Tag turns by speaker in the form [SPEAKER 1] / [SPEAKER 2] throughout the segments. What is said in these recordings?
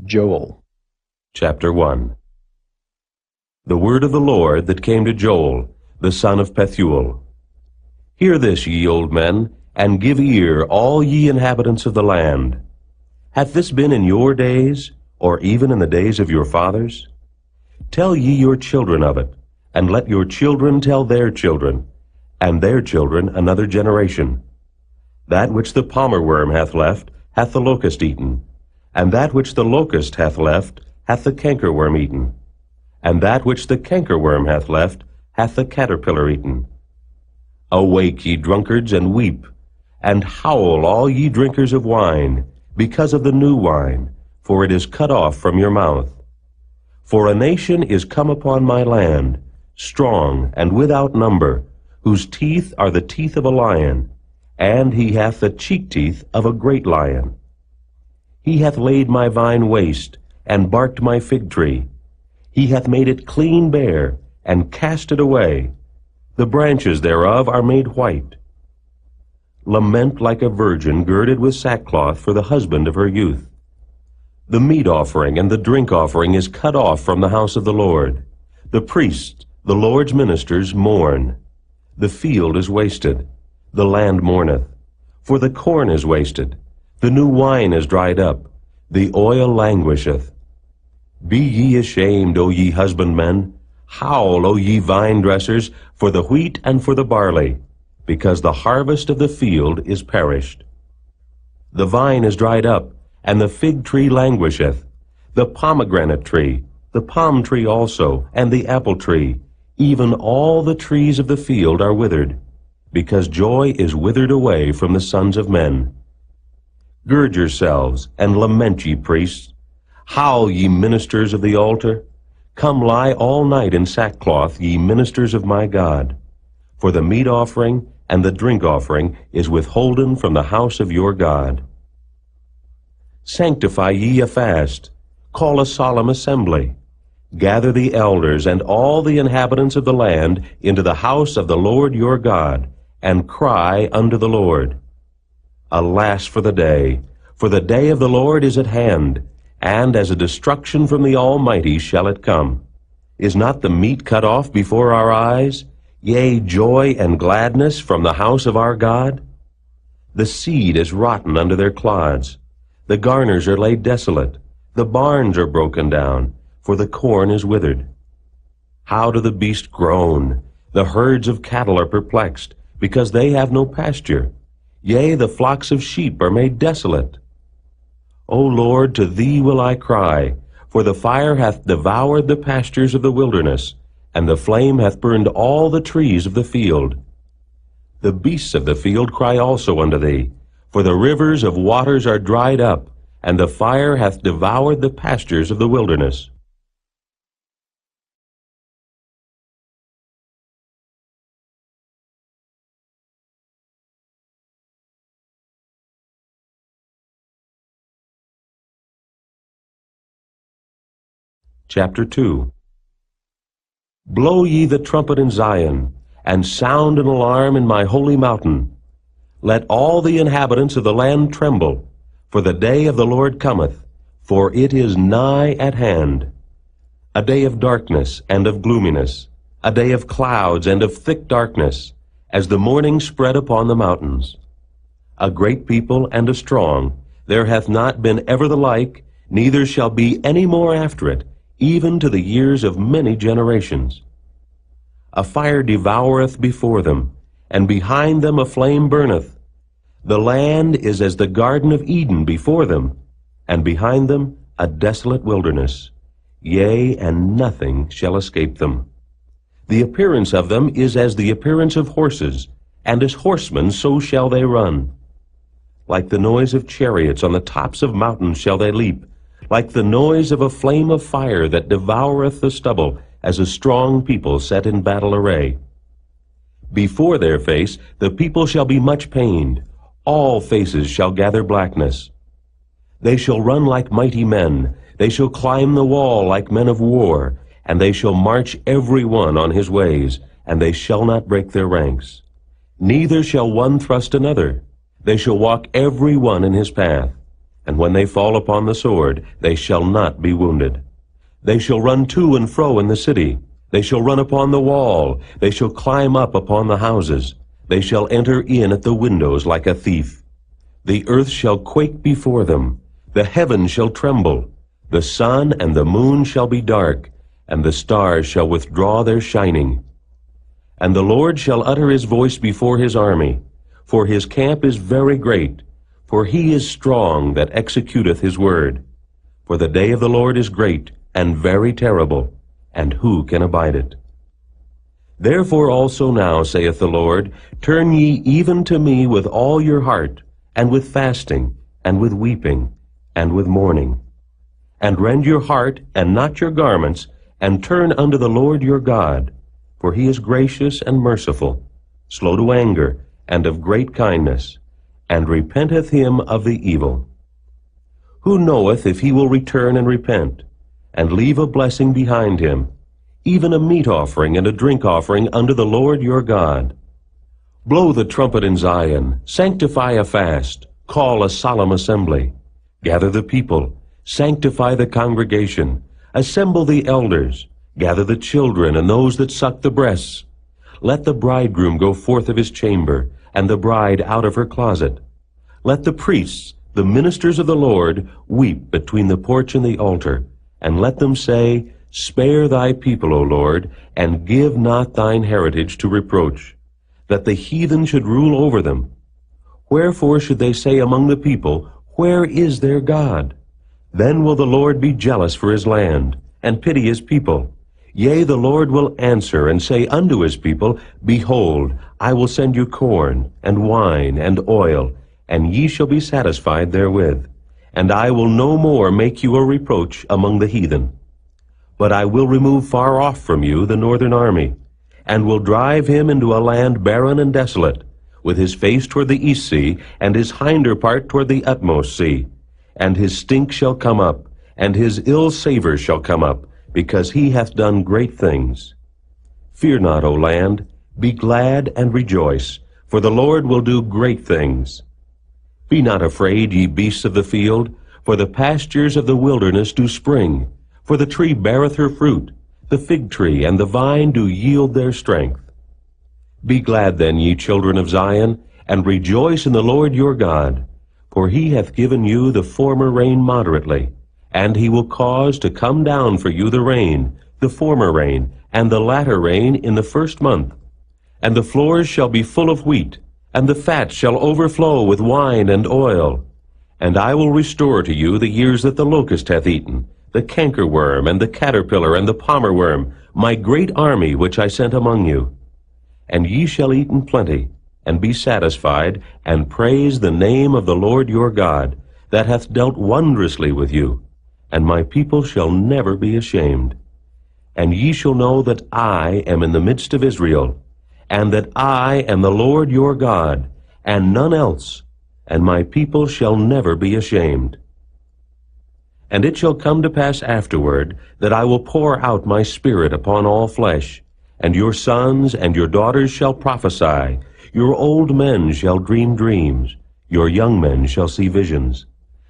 [SPEAKER 1] Joel.
[SPEAKER 2] Chapter 1. The word of the Lord that came to Joel, the son of Pethuel. Hear this, ye old men, and give ear, all ye inhabitants of the land. Hath this been in your days, or even in the days of your fathers? Tell ye your children of it, and let your children tell their children, and their children another generation. That which the palmerworm hath left, hath the locust eaten, and that which the locust hath left, hath the cankerworm eaten, and that which the cankerworm hath left, hath the caterpillar eaten. Awake, ye drunkards, and weep, and howl, all ye drinkers of wine, because of the new wine, for it is cut off from your mouth. For a nation is come upon my land, strong and without number, whose teeth are the teeth of a lion, and he hath the cheek teeth of a great lion. He hath laid my vine waste, and barked my fig tree. He hath made it clean bare, and cast it away. The branches thereof are made white. Lament like a virgin girded with sackcloth for the husband of her youth. The meat offering and the drink offering is cut off from the house of the Lord. The priests, the Lord's ministers, mourn. The field is wasted, the land mourneth. For the corn is wasted, the new wine is dried up, the oil languisheth. Be ye ashamed, O ye husbandmen, howl, O ye vine dressers, for the wheat and for the barley, because the harvest of the field is perished. The vine is dried up, and the fig tree languisheth, the pomegranate tree, the palm tree also, and the apple tree, even all the trees of the field are withered, because joy is withered away from the sons of men. Gird yourselves, and lament, ye priests. Howl, ye ministers of the altar. Come lie all night in sackcloth, ye ministers of my God. For the meat offering and the drink offering is withholden from the house of your God. Sanctify ye a fast, call a solemn assembly. Gather the elders and all the inhabitants of the land into the house of the Lord your God, and cry unto the Lord. Alas for the day of the Lord is at hand, and as a destruction from the Almighty shall it come. Is not the meat cut off before our eyes? Yea, joy and gladness from the house of our God? The seed is rotten under their clods. The garners are laid desolate. The barns are broken down, for the corn is withered. How do the beasts groan? The herds of cattle are perplexed, because they have no pasture. Yea, the flocks of sheep are made desolate. O Lord, to thee will I cry, for the fire hath devoured the pastures of the wilderness, and the flame hath burned all the trees of the field. The beasts of the field cry also unto thee, for the rivers of waters are dried up, and the fire hath devoured the pastures of the wilderness. Chapter 2. Blow ye the trumpet in Zion, and sound an alarm in my holy mountain. Let all the inhabitants of the land tremble, for the day of the Lord cometh, for it is nigh at hand. A day of darkness and of gloominess, a day of clouds and of thick darkness, as the morning spread upon the mountains. A great people and a strong, there hath not been ever the like, neither shall be any more after it, even to the years of many generations. A fire devoureth before them, and behind them a flame burneth. The land is as the Garden of Eden before them, and behind them a desolate wilderness. Yea, and nothing shall escape them. The appearance of them is as the appearance of horses, and as horsemen so shall they run. Like the noise of chariots on the tops of mountains shall they leap, like the noise of a flame of fire that devoureth the stubble, as a strong people set in battle array. Before their face the people shall be much pained, all faces shall gather blackness. They shall run like mighty men, they shall climb the wall like men of war, and they shall march every one on his ways, and they shall not break their ranks. Neither shall one thrust another, they shall walk every one in his path. and when they fall upon the sword, they shall not be wounded. They shall run to and fro in the city. They shall run upon the wall. They shall climb up upon the houses. They shall enter in at the windows like a thief. The earth shall quake before them. The heavens shall tremble. The sun and the moon shall be dark, and the stars shall withdraw their shining. And the Lord shall utter his voice before his army, for his camp is very great, for he is strong that executeth his word. For the day of the Lord is great and very terrible, and who can abide it? Therefore also now, saith the Lord, turn ye even to me with all your heart, and with fasting, and with weeping, and with mourning. And rend your heart, and not your garments, and turn unto the Lord your God. For he is gracious and merciful, slow to anger, and of great kindness, and repenteth him of the evil. Who knoweth if he will return and repent, and leave a blessing behind him, even a meat offering and a drink offering unto the Lord your God? Blow the trumpet in Zion, sanctify a fast, call a solemn assembly. Gather the people, sanctify the congregation, assemble the elders, gather the children and those that suck the breasts. Let the bridegroom go forth of his chamber, and the bride out of her closet. Let the priests, the ministers of the Lord, weep between the porch and the altar, and let them say, Spare thy people, O Lord, and give not thine heritage to reproach, that the heathen should rule over them. Wherefore should they say among the people, Where is their God? Then will the Lord be jealous for his land, and pity his people. Yea, the Lord will answer and say unto his people, Behold, I will send you corn, and wine, and oil, and ye shall be satisfied therewith. And I will no more make you a reproach among the heathen. But I will remove far off from you the northern army, and will drive him into a land barren and desolate, with his face toward the east sea, and his hinder part toward the utmost sea. And his stink shall come up, and his ill savor shall come up, because he hath done great things. Fear not, O land, be glad and rejoice, for the Lord will do great things. Be not afraid, ye beasts of the field, for the pastures of the wilderness do spring. For the tree beareth her fruit, the fig tree and the vine do yield their strength. Be glad then, ye children of Zion, and rejoice in the Lord your God. For he hath given you the former rain moderately, and he will cause to come down for you the rain, the former rain, and the latter rain in the first month. And the floors shall be full of wheat, and the fat shall overflow with wine and oil. And I will restore to you the years that the locust hath eaten, the cankerworm, and the caterpillar, and the palmerworm, my great army which I sent among you. And ye shall eat in plenty, and be satisfied, and praise the name of the Lord your God, that hath dealt wondrously with you. And my people shall never be ashamed. And ye shall know that I am in the midst of Israel, and that I am the Lord your God, and none else, and my people shall never be ashamed. And it shall come to pass afterward, that I will pour out my Spirit upon all flesh, and your sons and your daughters shall prophesy, your old men shall dream dreams, your young men shall see visions.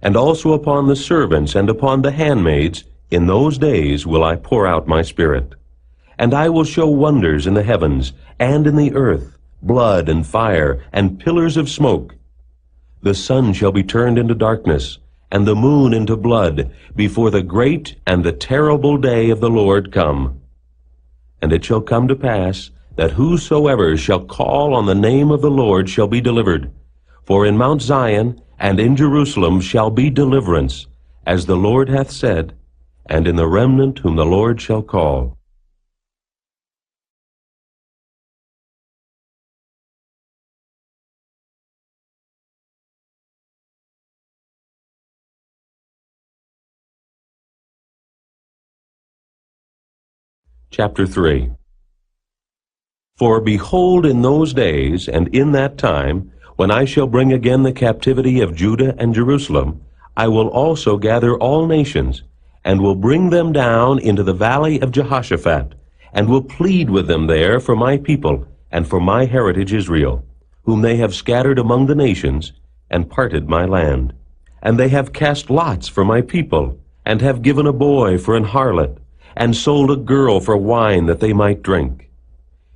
[SPEAKER 2] And also upon the servants and upon the handmaids, in those days will I pour out my Spirit. And I will show wonders in the heavens and in the earth, blood and fire, and pillars of smoke. The sun shall be turned into darkness, and the moon into blood, before the great and the terrible day of the Lord come. And it shall come to pass, that whosoever shall call on the name of the Lord shall be delivered. For in Mount Zion and in Jerusalem shall be deliverance, as the Lord hath said, and in the remnant whom the Lord shall call. Chapter 3. For behold, in those days and in that time, when I shall bring again the captivity of Judah and Jerusalem, I will also gather all nations, and will bring them down into the valley of Jehoshaphat, and will plead with them there for my people, and for my heritage Israel, whom they have scattered among the nations, and parted my land. And they have cast lots for my people, and have given a boy for an harlot, and sold a girl for wine that they might drink.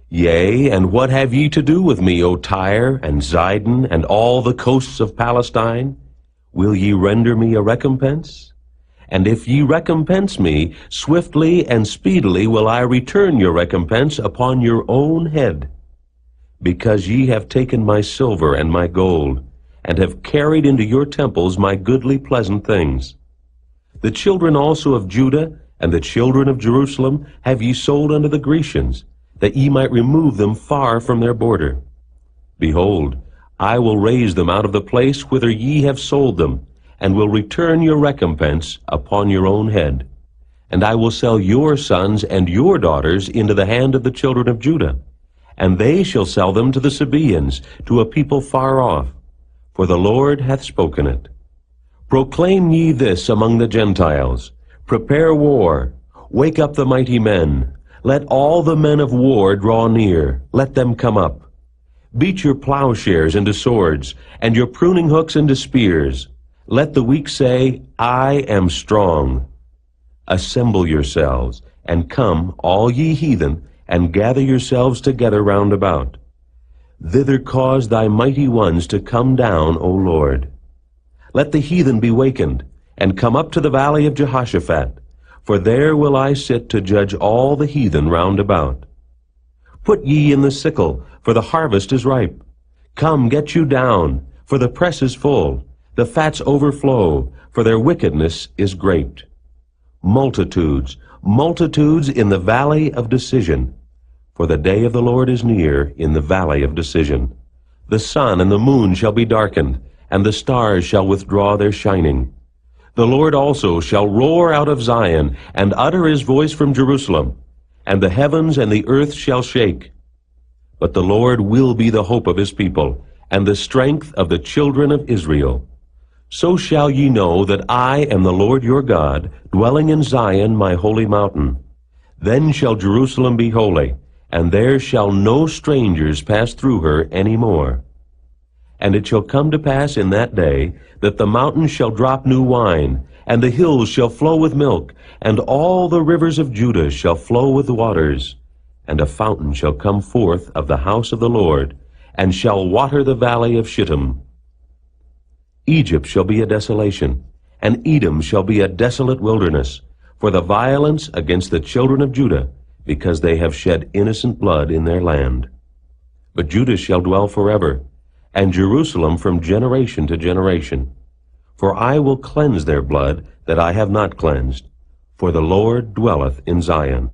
[SPEAKER 2] Yea, and what have ye to do with me, O Tyre, and Zidon, and all the coasts of Palestine? Will ye render me a recompense? And if ye recompense me, swiftly and speedily will I return your recompense upon your own head. Because ye have taken my silver and my gold, and have carried into your temples my goodly pleasant things. The children also of Judah and the children of Jerusalem have ye sold unto the Grecians, that ye might remove them far from their border. Behold, I will raise them out of the place whither ye have sold them, and will return your recompense upon your own head. And I will sell your sons and your daughters into the hand of the children of Judah, and they shall sell them to the Sabaeans, to a people far off. For the Lord hath spoken it. Proclaim ye this among the Gentiles. Prepare war. Wake up the mighty men. Let all the men of war draw near. Let them come up. Beat your plowshares into swords, and your pruning hooks into spears. Let the weak say, I am strong. Assemble yourselves, and come, all ye heathen, and gather yourselves together round about. Thither cause thy mighty ones to come down, O Lord. Let the heathen be wakened, and come up to the valley of Jehoshaphat, for there will I sit to judge all the heathen round about. Put ye in the sickle, for the harvest is ripe. Come, get you down, for the press is full. The fats overflow, for their wickedness is great. Multitudes, multitudes in the valley of decision. For the day of the Lord is near in the valley of decision. The sun and the moon shall be darkened, and the stars shall withdraw their shining. The Lord also shall roar out of Zion, and utter his voice from Jerusalem, and the heavens and the earth shall shake. But the Lord will be the hope of his people, and the strength of the children of Israel. So shall ye know that I am the Lord your God, dwelling in Zion my holy mountain. Then shall Jerusalem be holy, and there shall no strangers pass through her any more. And it shall come to pass in that day that the mountains shall drop new wine, and the hills shall flow with milk, and all the rivers of Judah shall flow with waters. And a fountain shall come forth of the house of the Lord, and shall water the valley of Shittim. Egypt shall be a desolation, and Edom shall be a desolate wilderness, for the violence against the children of Judah, because they have shed innocent blood in their land. But Judah shall dwell forever, and Jerusalem from generation to generation. For I will cleanse their blood that I have not cleansed, for the Lord dwelleth in Zion.